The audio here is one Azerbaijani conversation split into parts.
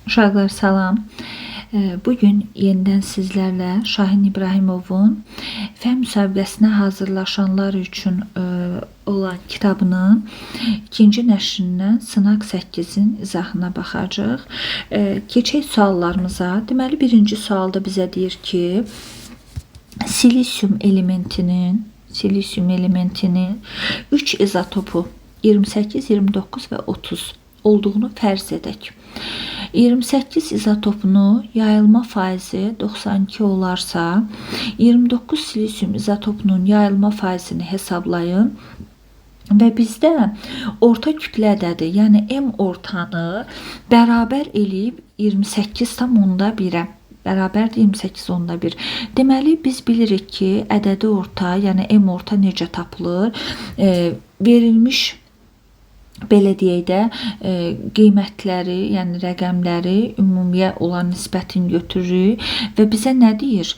Uşaqlar salam. Bugün yenidən sizlərlə Şahin İbrahimovun fən müsabiqəsinə hazırlaşanlar üçün olan kitabının ikinci nəşrindən Sınaq 8-in izahına baxacağıq. Keçək suallarımıza. Deməli, birinci sualda bizə deyir ki, silisium elementinin 3 izotopu 28, 29 və 30 olduğunu fərz edək. 28 izotopunu yayılma faizi 92 olarsa, 29 silisium izotopunun yayılma faizini hesablayın və bizdə orta kütlədədir. Yəni M ortanı bərabər eləyib 28,1-ə. Bərabərdir 28,1. Deməli, biz bilirik ki, ədədi orta, yəni M orta necə tapılır? Verilmiş belə deyək də qiymətləri, yəni rəqəmləri ümumiyə olan nisbətini götürürük və bizə nə deyir?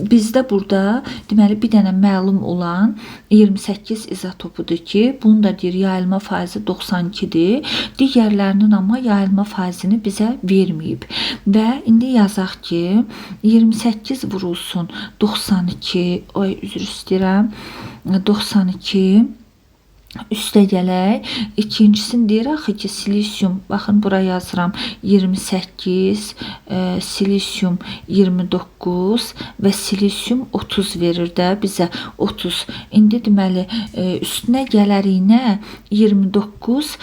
Bizdə burada deməli bir dənə məlum olan 28 izotopudur ki, bunu da deyir yayılma faizi 92-dir. Digərlərinin amma yayılma faizini bizə verməyib. Və indi yazaq ki, 28 vurulsun 92, üzr istəyirəm, 92 üstə gələk. İkincisini deyir axı ki, silisium, baxın bura yazıram 28, silisium 29 və silisium 30 verir də bizə 30. İndi deməli üstünə gələriyinə 29,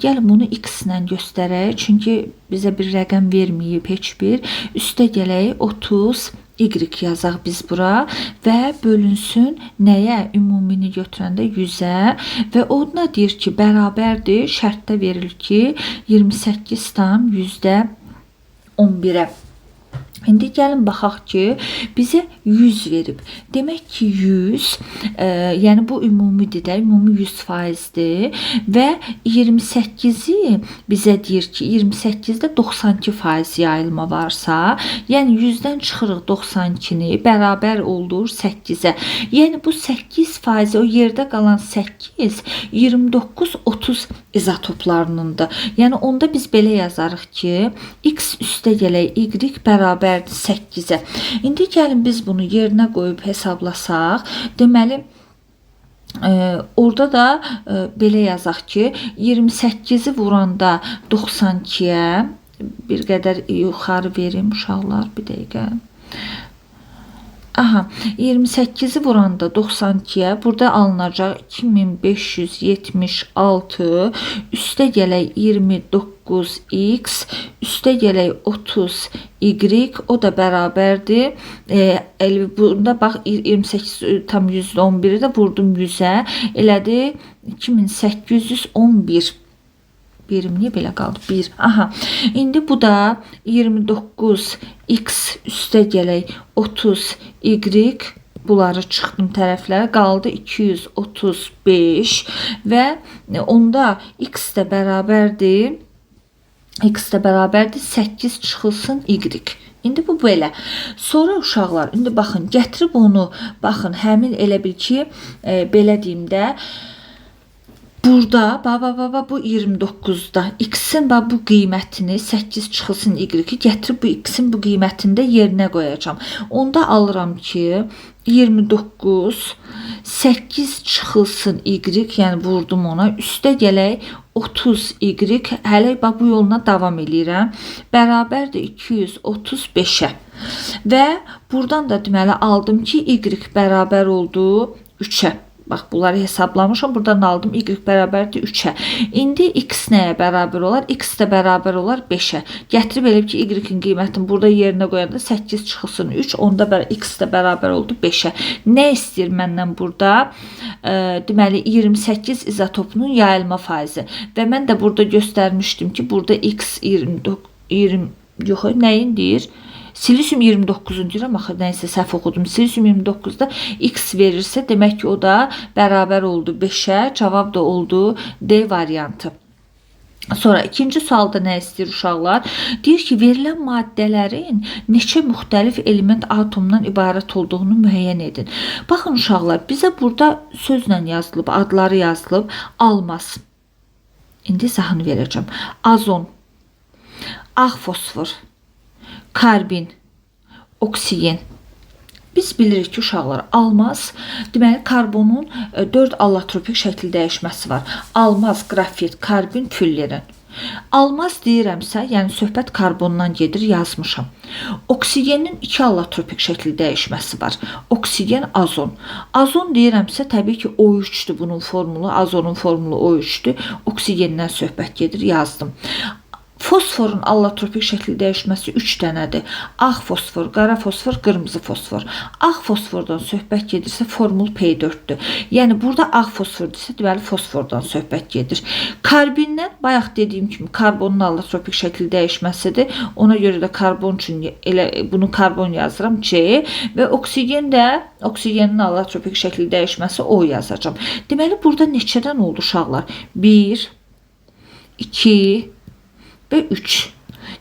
gəlin bunu x ilə göstərək. Çünki bizə bir rəqəm verməyib heç bir. Üstə gələk 30 y yazaq biz bura və bölünsün nəyə? Ümumini götürəndə 100-ə və ona deyir ki, bərabərdir. Şərtdə verilir ki, 28 tam %11-ə. İndi gəlin baxaq ki, bizə 100 verib. Demək ki, 100, yəni bu ümumidir də, ümumi 100%-dir və 28-i bizə deyir ki, 28-də 92% yayılma varsa, yəni 100-dən çıxırıq 92-ni, bərabər olur 8-ə. Yəni bu 8% o yerdə qalan 8, 29, 30 izotoplarınındır. Yəni onda biz belə yazarıq ki, x üstə gələk y bərabər 8-ə. İndi gəlin biz bunu yerinə qoyub hesablasaq. Deməli, orada da belə yazaq ki, 28-i vuranda 92-yə, bir qədər yuxarı verim uşaqlar, bir dəqiqə. 28-i vuranda 92-yə, burada alınacaq 2576, üstə gələk 29x, üstə gələk 30y, o da bərabərdir. Bunda bax 28 tam %11-i də vurdum 100-ə, elədi 2811. Birim niyə belə qaldı? 1. İndi bu da 29x üstə gələk 30y, bunları çıxdım tərəflərə, qaldı 235 və onda x də bərabərdir. 8 çıxılsın y. İndi bu belə. Sonra uşaqlar, indi baxın, gətirib onu, baxın, həmin elə bil ki, belə deyim də, burada, bu 29-da x-in bu qiymətini 8 çıxılsın y-i gətirib bu x-in bu qiymətini də yerinə qoyacağam. Onda alıram ki, 29, 8 çıxılsın y, yəni vurdum ona, üstə gələk 30y, hələ bu yoluna davam edirəm, bərabərdir 235-ə. Və buradan da deməli aldım ki, y bərabər oldu 3-ə. Bax, bunları hesablamışam. Buradan aldım. Y bərabərdir 3-ə. İndi x nəyə bərabər olar? X də bərabər olar 5-ə. Gətirib elə ki, y-in qiymətini burada yerinə qoyanda 8 çıxılsın 3. Onda x də bərabər oldu 5-ə. Nə istəyir məndən burada? Deməli, 28 izotopunun yayılma faizi. Və mən də burada göstərmişdim ki, burada x 20, yox, nəyin deyir? Silisium 29-un deyirəm, axı nəysə səhv oxudum. Silisium 29-da x verirsə, demək ki, o da bərabər oldu 5-ə, cavab da oldu D variantı. Sonra ikinci sualda nə istəyir uşaqlar? Deyir ki, verilən maddələrin neçə müxtəlif element atomdan ibarət olduğunu müəyyən edin. Baxın uşaqlar, bizə burada sözlə yazılıb, adları yazılıb, almaz. İndi izahını verəcəm. Azon. ağ fosfor, karbin, oksigen. Biz bilirik ki, uşaqlar, almaz, deməli, karbonun 4 allotropik şəkil dəyişməsi var. Almaz, qrafit, karbin, küllerin. Almaz deyirəmsə, yəni söhbət karbondan gedir, yazmışam. Oksigenin 2 allotropik şəkil dəyişməsi var. Oksigen, azon. Azon deyirəmsə, təbii ki, O3-dür bunun formulu, azonun formulu O3-dür. Oksigenden söhbət gedir, yazdım. Fosforun allotropik şəkil dəyişməsi 3 dənədir. Ağ fosfor, qara fosfor, qırmızı fosfor. Ağ fosfordan söhbət gedirsə formul P4-dür. Yəni burada ağ fosfordirsə, deməli fosfordan söhbət gedir. Karbindən bayaq dediyim kimi karbonun allotropik şəkil dəyişməsidir. Ona görə də karbon üçün elə bunu karbon yazıram C və oksigen də oksigenin allotropik şəkil dəyişməsi O yazacağam. Deməli burada neçədən oldu uşaqlar? 1 2 ve 3.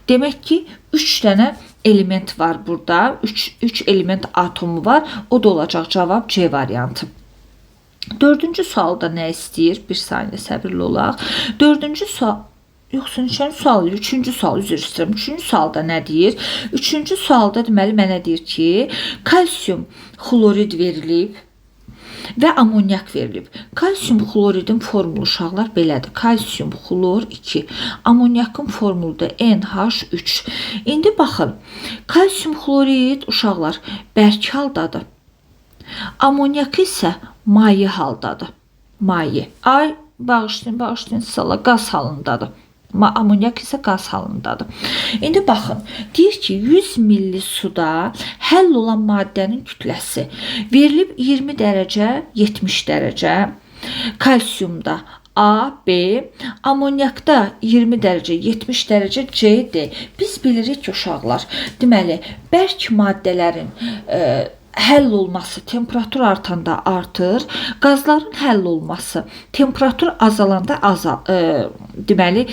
Demek ki 3 tane element var burada. 3 element atomu var. O da olacaq cavab C variantı. Dördüncü sualda ne istəyir? Bir saniye səbirli olaq. Dördüncü sual yoxsa neçənci sual? Üçüncü sual, üzr istəyirəm. Üçüncü sualda nə deyir? Üçüncü sualda deməli mənə deyir ki, kalsium xlorid verilib və amonyak verilib. Kalsium xloridin formulu uşaqlar belədir. Kalsium xlor 2. Amonyakın formulu da NH3. İndi baxın. Kalsium xlorid uşaqlar bərk haldadır. Amonyak isə maye haldadır. Maye. Ay bağışlayın sala qaz halındadır. Amonyak isə qaz halındadır. İndi baxın, deyir ki 100 milli suda həll olan maddənin kütləsi verilib 20 dərəcə, 70 dərəcə, kalsiumda A, B, amonyakda 20 dərəcə, 70 dərəcə C, D. Biz bilirik ki, uşaqlar, deməli, bərk maddələrin həll olması temperatur artanda artır, qazların həll olması temperatur azalanda deməli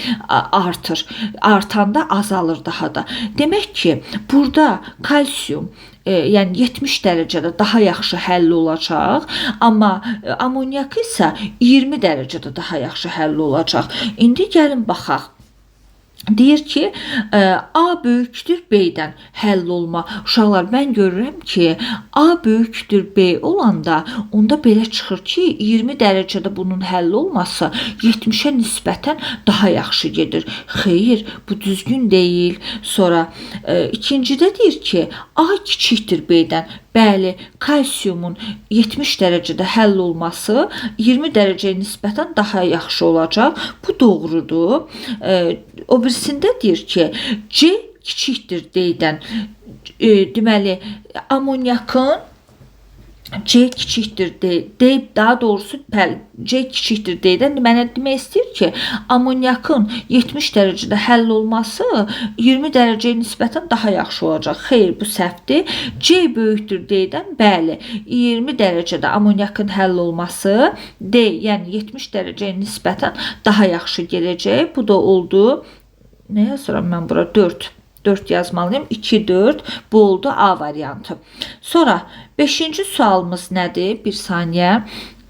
artır, artanda azalır daha da. Demək ki, burada kalsium yəni 70 dərəcədə daha yaxşı həll olacaq, amma amonyak isə 20 dərəcədə daha yaxşı həll olacaq. İndi gəlin baxaq. Deyir ki, A böyükdür B-dən həll olma. Uşaqlar, mən görürəm ki, A böyükdür B olanda, onda belə çıxır ki, 20 dərəcədə bunun həll olması 70-ə nisbətən daha yaxşı gedir. Xeyr, bu düzgün deyil. Sonra ikincidə deyir ki, A kiçikdir B-dən. Bəli, kalsiumun 70 dərəcədə həll olması 20 dərəcəyə nisbətən daha yaxşı olacaq. Bu doğrudur. O birisində deyir ki, C kiçikdir D-dən. Deməli, amonyakın C kiçikdir D, daha doğrusu C kiçikdir D'dən mənə demək istəyir ki, amonyakın 70 dərəcədə həll olması 20 dərəcəyə nisbətən daha yaxşı olacaq. Xeyr, bu səhvdir. C böyükdür D'dən, bəli, 20 dərəcədə amonyakın həll olması D, yəni 70 dərəcəyə nisbətən daha yaxşı gələcək. Bu da oldu. Nə yazıram mən bura? 4 yazmalıyım. 2, 4. Bu oldu A variantı. Sonra 5-ci sualımız nədir? Bir saniyə.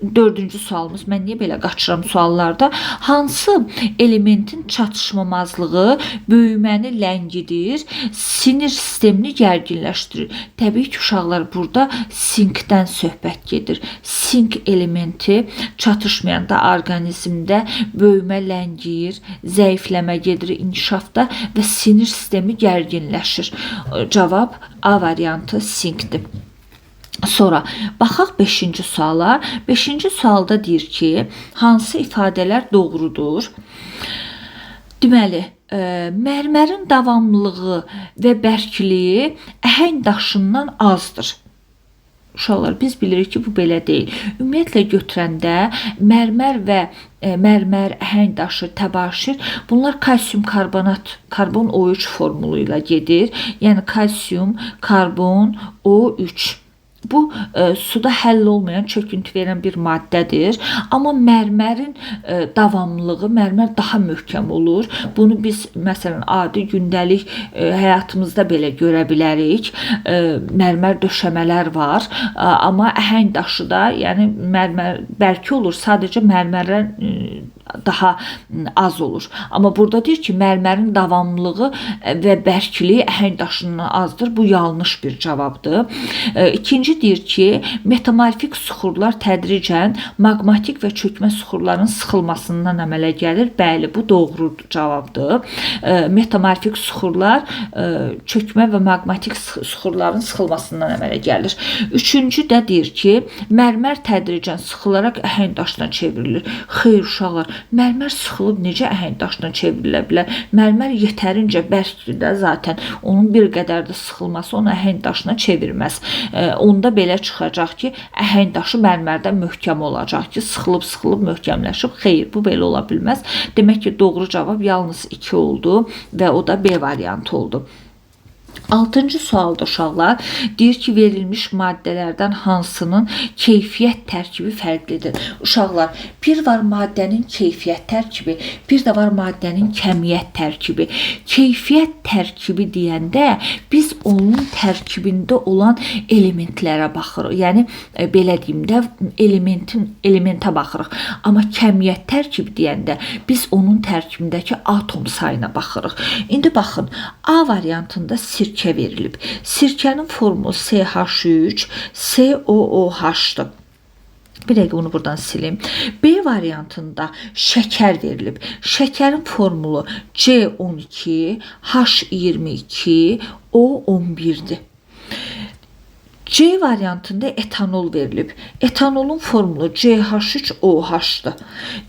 4-cü sualımız, mən niyə belə qaçıram suallarda? Hansı elementin çatışmamazlığı böyüməni ləngidir, sinir sistemini gərginləşdirir? Təbii ki, uşaqlar, burada sinkdən söhbət gedir. Sink elementi çatışmayanda orqanizmdə böyümə ləngiyir, zəifləmə gedir inkişafda və sinir sistemi gərginləşir. Cavab A variantı sinkdir. Sonra baxaq 5-ci suala. 5-ci sualda deyir ki, hansı ifadələr doğrudur? Deməli, mərmərin davamlılığı və bərkliyi əhəng daşından azdır. Uşaqlar, biz bilirik ki, bu belə deyil. Ümumiyyətlə götürəndə mərmər və mərmər, əhəng daşı, təbaşir, bunlar kalsium karbonat, karbon O3 formulu ilə gedir. Yəni kalsium, karbon O3. Bu suda həll olmayan, çöküntü verən bir maddədir. Amma mərmərin davamlılığı, mərmər daha möhkəm olur. Bunu biz məsələn adi gündəlik həyatımızda belə görə bilərik. Mərmər döşəmələr var. Amma əhəng daşı da, yəni mərmər bərk olur. Sadəcə mərmərdən daha az olur. Amma burada deyir ki, mərmərin davamlılığı və bərkiliyi əhəng daşından azdır. Bu yanlış bir cavabdır. İkinci deyir ki, metamorfik suxurlar tədricən maqmatik və çökmə suxurların sıxılmasından əmələ gəlir. Bəli, bu doğru cavabdır. Metamorfik suxurlar çökmə və maqmatik suxurların sıxılmasından əmələ gəlir. Üçüncü də deyir ki, mərmər tədricən sıxılaraq əhəng daşına çevrilir. Xeyr uşaqlar, mərmər sıxılıb necə əhəng daşına çevrilə bilər? Mərmər yetərincə bərkdir də zaten. Onun bir qədər də sıxılması onu əhəng daşına çevirməz. Onda belə çıxacaq ki, əhəng daşı mərmərdən möhkəm olacaq ki, sıxılıb möhkəmləşib. Xeyr, bu belə ola bilməz. Demək ki, doğru cavab yalnız 2 oldu və o da B variantı oldu. 6-cı sualda uşaqlar deyir ki, verilmiş maddələrdən hansının keyfiyyət tərkibi fərqlidir? Uşaqlar, bir var maddənin keyfiyyət tərkibi, bir də var maddənin kəmiyyət tərkibi. Keyfiyyət tərkibi deyəndə biz onun tərkibində olan elementlərə baxırıq. Yəni belə deyim də elementə baxırıq. Amma kəmiyyət tərkibi deyəndə biz onun tərkibindəki atom sayına baxırıq. İndi baxın, A variantında sirkə verilib. Sirkənin formulu CH3, COOH-dır. Bir dəqiqə bunu buradan silim. B variantında şəkər verilib. Şəkərin formulu C12, H22, O11-dir. C variantında etanol verilib. Etanolun formulu CH3OH-dır.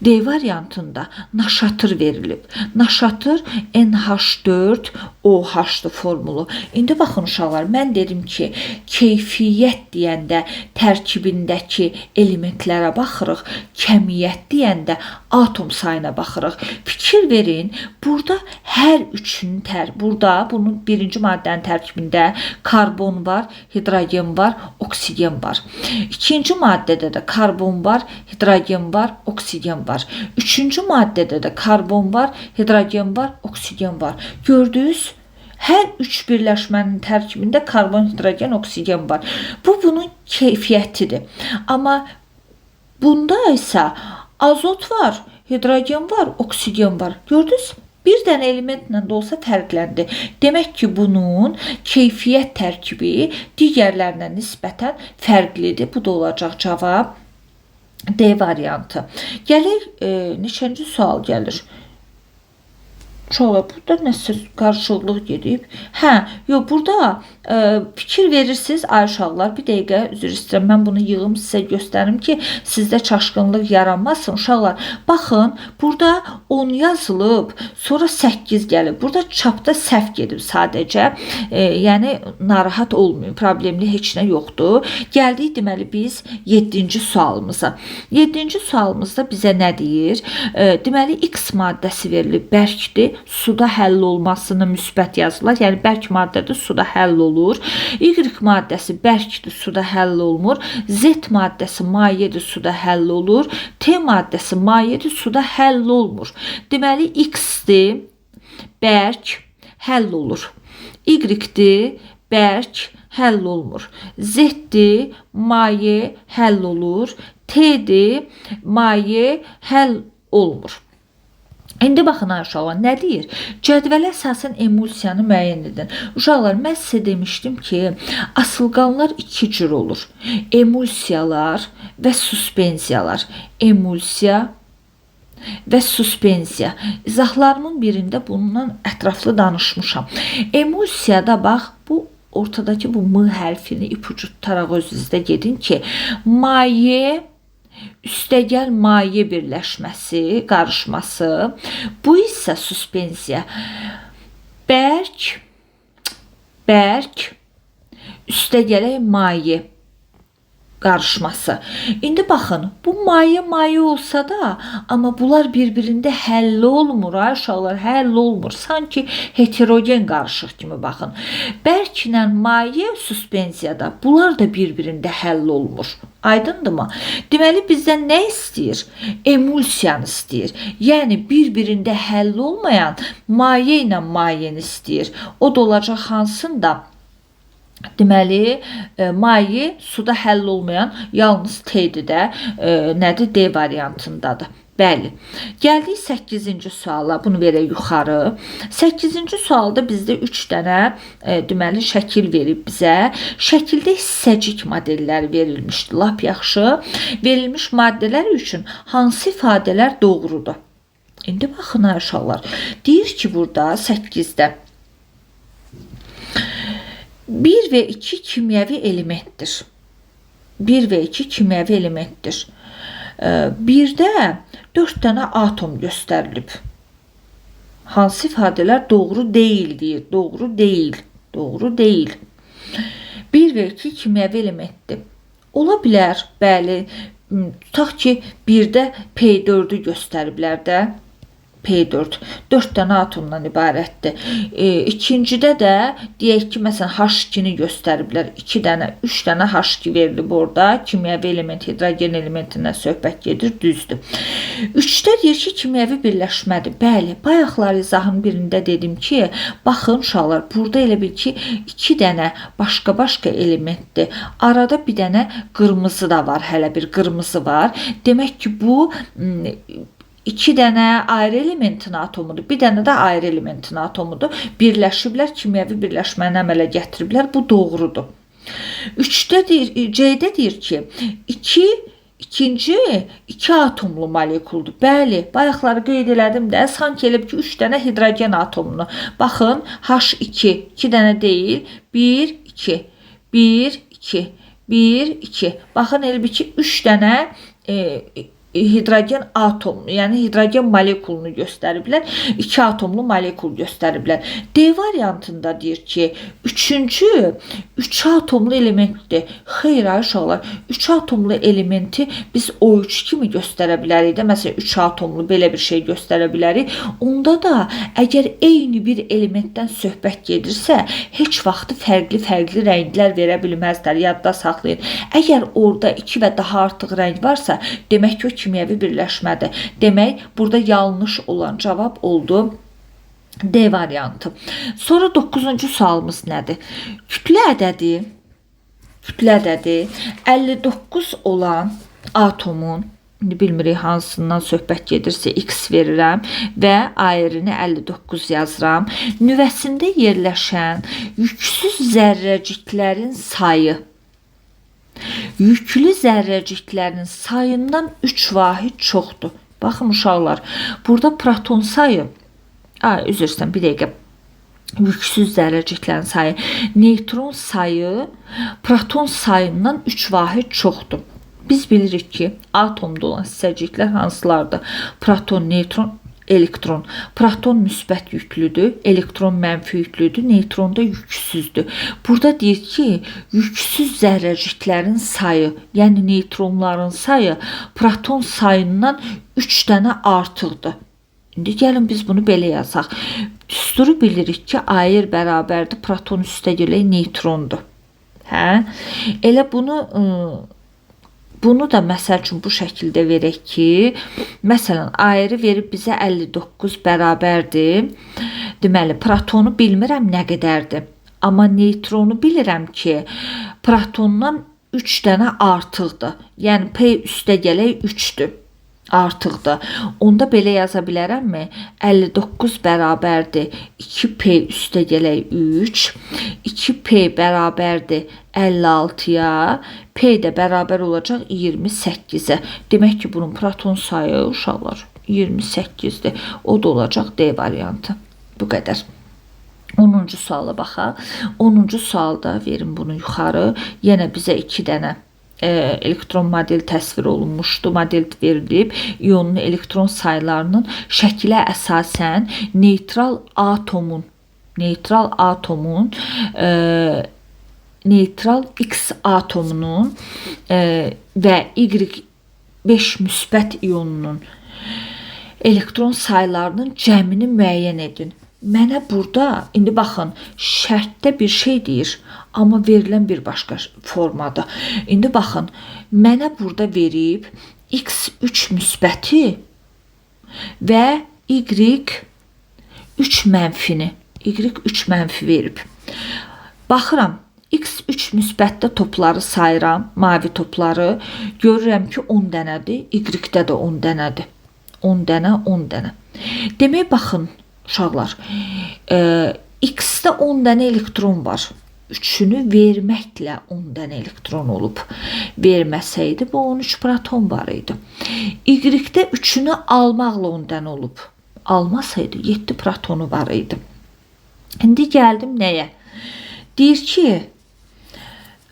D variantında naşatır verilib. Naşatır NH4OH-dır formulu. İndi baxın uşaqlar, mən dedim ki, keyfiyyət deyəndə tərkibindəki elementlərə baxırıq, kəmiyyət deyəndə atom sayına baxırıq. Fikir verin, burada hər üçünün burada bunun birinci maddənin tərkibində karbon var, hidrogen var, oksigen var. İkinci maddədə də karbon var, hidrogen var, oksigen var. Üçüncü maddədə də karbon var, hidrogen var, oksigen var. Gördünüz? Hər üç birləşmənin tərkibində karbon, hidrogen, oksigen var. Bu bunun keyfiyyətidir. Amma bunda isə azot var, hidrogen var, oksigen var. Gördünüz? Bir dənə elementlə də olsa fərqləndi. Demək ki, bunun keyfiyyət tərkibi digərlərinə nisbətən fərqlidir. Bu da olacaq cavab D variantı. Gəlir, neçənci sual gəlir? Uşaqlar, burada nəsə qarşılıq gedib. Burada fikir verirsiniz, ay uşaqlar, bir dəqiqə üzr istəyirəm, mən bunu yığım sizə göstərim ki, sizdə çaşqınlıq yaranmasın. Uşaqlar, baxın, burada 10 yazılıb, sonra 8 gəlib. Burada çapda səhv gedib sadəcə. Yəni, narahat olmayın, problemli heç nə yoxdur. Gəldik, deməli, biz 7-ci sualımıza. 7-ci sualımızda bizə nə deyir? Deməli, X maddəsi verilib, bərkdir. Suda həll olmasını müsbət yazırlar. Yəni, bərk maddədir, suda həll olur. Y maddəsi bərkdir, suda həll olmur. Z maddəsi mayedir, suda həll olur. T maddəsi mayedir, suda həll olmur. Deməli, X-dir, bərk, həll olur. Y-dir, bərk, həll olmur. Z-dir, maye, həll olur. T-dir, maye, həll olmur. İndi baxın uşaqlar, nə deyir? Cədvələ əsasən emulsiyanı müəyyən edin. Uşaqlar, mən sizə demişdim ki, asılqanlar 2 cür olur. Emulsiyalar və suspensiyalar. Emulsiya və suspensiya. İzahlarımın birində bundan ətraflı danışmışam. Emulsiyada bax, bu ortadakı bu M hərfini ipucu tutaraq özünüzdə gedin ki, maye üstəgəl maye birləşməsi, qarışması. Bu isə suspensiya. Bərk, üstəgələ maye qarışması. İndi baxın, bu maye olsa da, amma bunlar bir-birində həll olmur, uşaqlar, həll olmur. Sanki heterogen qarışıq kimi baxın. Bərklə maye suspensiyada, bunlar da bir-birində həll olmur. Aydındırmı? Deməli, bizdən nə istəyir? Emulsiyanı istəyir. Yəni, bir-birində həll olmayan maye ilə mayeni istəyir. O da olacaq hansında? Deməli, maye suda həll olmayan yalnız T'dir də, nədir? D variantındadır. Bəli. Gəldik 8-ci suala. Bunu verək yuxarı. 8-ci sualda bizdə 3 dənə deməli şəkil verib bizə. Şəkildə hissəcik modellər verilmişdi. Lap yaxşı. Verilmiş maddələr üçün hansı ifadələr doğrudur? İndi baxın uşaqlar. Deyir ki, burada 8-də 1 və 2 kimyəvi elementdir. 1 və 2 kimyəvi elementdir. Birdə 4 dənə atom göstərilib. Hansı ifadələr doğru deyil deyir. Doğru deyil. Doğru deyil. 1 və 2 kimyəvi elementdir. Ola bilər, bəli. Tutaq ki, birdə P4-ü göstəriblər də. P4. 4 dənə atomdan ibarətdir. İkincidə də deyək ki, məsələn H2-ni göstəriblər. 2 dənə, 3 dənə H2 verilib orada. Kimyəvi element, hidrogen elementindən söhbət gedir, düzdür. 3-də deyir ki, kimyəvi birləşmədir. Bəli, bayaqlar izahın birində dedim ki, baxın uşaqlar, burada elə bil ki, 2 dənə başqa-başqa elementdir. Arada bir dənə qırmızı da var, hələ bir qırmızı var. Demək ki, bu 2 dənə ayrı elementin atomudur, bir dənə də ayrı elementin atomudur. Birləşiblər, kimyəvi birləşməni əmələ gətiriblər. Bu doğrudur. 3-də deyir, C-də deyir ki, ikinci 2 atomlu molekuldur. Bəli, bayaqları qeyd elədim də, sanki elə ki 3 dənə hidrogen atomunu. Baxın, H2, 2 dənə deyil, 1, 2, 1, 2, 1, 2. Baxın, elə bir ki 3 dənə hidrogen atom, yəni hidrogen molekulunu göstəriblər. 2 atomlu molekul göstəriblər. D variantında deyir ki, 3 atomlu elementdir. Xeyr, uşaqlar, 3 atomlu elementi biz O3 kimi göstərə bilərik də. Məsələn, 3 atomlu belə bir şey göstərə bilərik. Onda da əgər eyni bir elementdən söhbət gedirsə, heç vaxt fərqli rənglər verə bilməzlər. Yadda saxlayın. Əgər orada 2 və daha artıq rəng varsa, demək ki, o kimyəvi birləşmədir. Demək, burada yanlış olan cavab oldu D variantı. Sonra 9-cu sualımız nədir? Kütlə ədədi 59 olan atomun, bilmirik hansından söhbət gedirsə X verirəm və ayrını 59 yazıram. Nüvəsində yerləşən yüksüz zərrəciklərin sayı yüklü zərrəciklərin sayından 3 vahid çoxdur. Baxın uşaqlar, burada proton sayı, üzr istəyirəm, bir dəqiqə, yüksüz zərrəciklərin sayı, neytron sayı proton sayından 3 vahid çoxdur. Biz bilirik ki, atomda olan hissəciklər hansılardır? Proton, neytron, elektron. Proton müsbət yüklüdür, elektron mənfi yüklüdür, neytron da yüksüzdür. Burada deyir ki, yüksüz zərrəciklərin sayı, yəni neytronların sayı proton sayından 3 dənə artıqdır. İndi gəlin biz bunu belə yazaq. Düsturu bilirik ki, A-yer bərabərdir, proton üstə gələk neytrondur. Elə bunu da məsəl üçün bu şəkildə verək ki, məsələn, ayrı verib bizə 59 bərabərdir. Deməli, protonu bilmirəm nə qədərdir. Amma neytronu bilirəm ki, protondan 3 dənə artıqdır. Yəni, P üstə gələk 3-dür. Artıqdır. Onda belə yaza bilərəmmi? 59 bərabərdir 2P üstə gələk 3. 2P bərabərdir 56-ya. P də bərabər olacaq 28-ə. Demək ki, bunun proton sayı uşaqlar 28-dir. O da olacaq D variantı. Bu qədər. 10-cu suala baxaq. 10-cu sualda verin bunu yuxarı. Yenə bizə 2 dənə elektron model təsvir olunmuşdu, model verilib. İyonun elektron saylarının şəkilə əsasən neytral X atomunun və Y5 müsbət iyonunun elektron saylarının cəmini müəyyən edin. Mənə burada, indi baxın, şərtdə bir şey deyir, amma verilən bir başqa formadır. İndi baxın, mənə burada verib X3 müsbəti və Y3 mənfini. Y3 mənfi verib. Baxıram, X3 müsbətdə topları sayıram, mavi topları. Görürəm ki, 10 dənədir, Y-də də 10 dənədir. 10 dənə, 10 dənə. Demək, baxın, uşaqlar, X-də 10 dənə elektron var. 3'ünü verməklə 10 dənə elektron olub. Verməsəydi, bu 13 proton var idi. Y-də 3'ünü almaqla 10 dənə olub. Almasaydı, 7 protonu var idi. İndi gəldim nəyə? Deyir ki,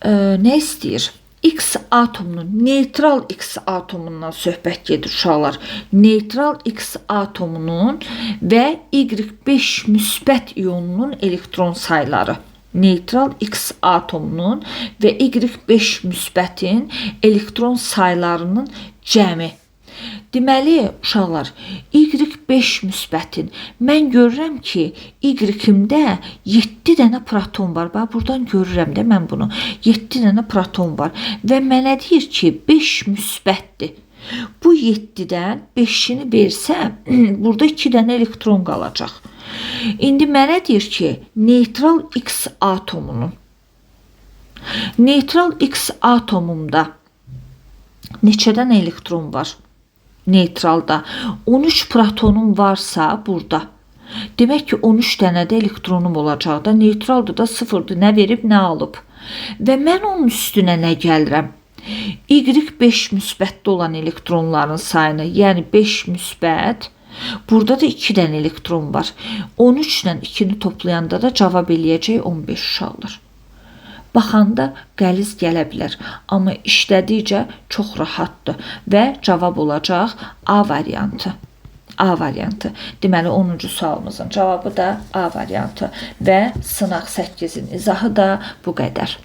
nə istəyir? X atomunun, neytral X atomundan söhbət gedir uşaqlar. Neytral X atomunun və Y5 müsbət iyonunun elektron sayları. Neytral X atomunun və Y5 müsbətin elektron saylarının cəmi. Deməli, uşaqlar, Y5 müsbətin mən görürəm ki, Y-imdə 7 dənə proton var. Bax, buradan görürəm də mən bunu. 7 dənə proton var və mənə deyir ki, 5 müsbətdir. Bu 7-dən 5'ini versəm, burada 2 dənə elektron qalacaq. İndi mənə deyir ki, neytral X atomunun, neytral X atomumda neçə dənə elektron var? Neytralda 13 protonum varsa burada. Demək ki, 13 dənə də elektronum olacaq da. Neytralda da 0'dır. Nə verib, nə alıb. Və mən onun üstünə nə gəlirəm? Y5 müsbətdə olan elektronların sayını, yəni 5 müsbət. Burada da 2 dənə elektron var. 13 ilə 2'ni toplayanda da cavab eləyəcək 15 uşaqlar. Baxanda qəliz gələ bilər, amma işlədikcə çox rahatdır və cavab olacaq A variantı. A variantı. Deməli 10-cu sualımızın cavabı da A variantı və sınaq 8'in izahı da bu qədər.